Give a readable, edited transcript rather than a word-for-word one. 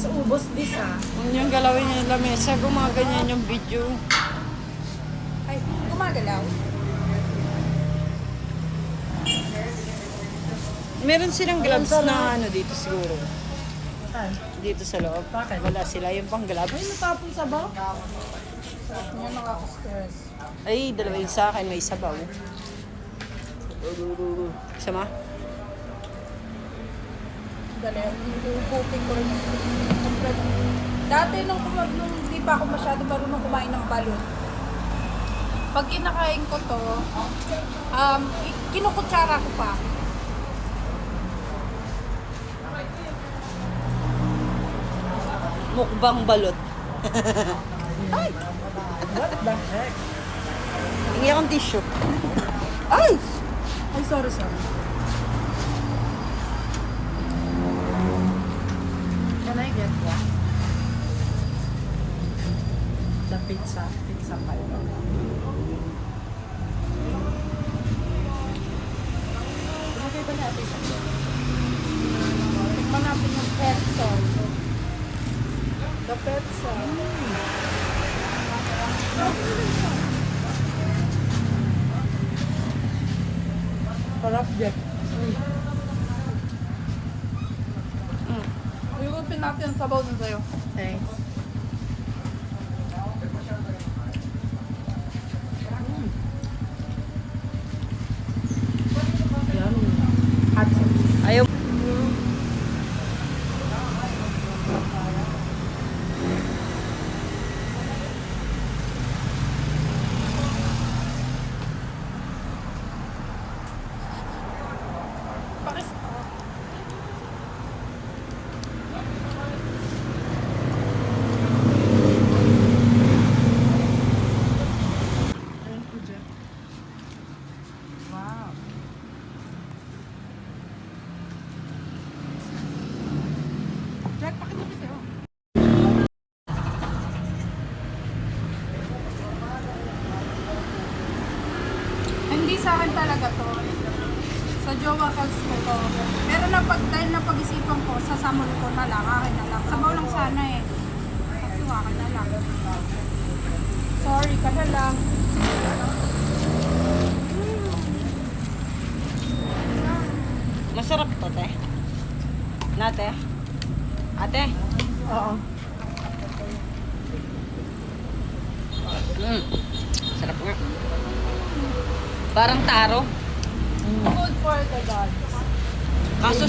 Let's ubos this Huwag niyong galawin yung lamesa. Gumaganyan yung video. Ay, gumagalaw. Meron silang gloves na ano dito siguro. Ay, Dito sa loob. Bakit? Wala sila yung pang ay gloves. natapon sa ba? Sarap niya nakaka-stress. Ay, dalawa yung sa akin. May sabaw. Sama? Dali, hupin ko rin yung complete. Dati nung di pa ako masyado marunong kumain ng balot. Pag kinakain ko to, kinukutsara ko pa. Mukbang balot. Ay! What the heck? Hingi akong tissue. Ay! Ay, sorry. Can I get one? The pizza pie. Ilagay ba natin sa tikman natin yung pretzel. The pretzel. Sarap, Jeff. Uyugupin natin ang sabaw dun sa'yo. Thanks. Yummy. Hot sauce. Ayaw. Pakistop. Ayun po, Jeff. Wow. Jeff, pakita ko sa'yo. Hindi sa akin talaga to. Sa jowa kasi ko to. Pero dahil napag-isipan ko, sasamon ko na lang, akin na lang. Sabaw lang sana eh. Kasi akin na lang. Sorry ka na lang. Masarap to, te. Nate? Ate? Oo. Sarap nga. Parang taro. Food for the gods. Kaso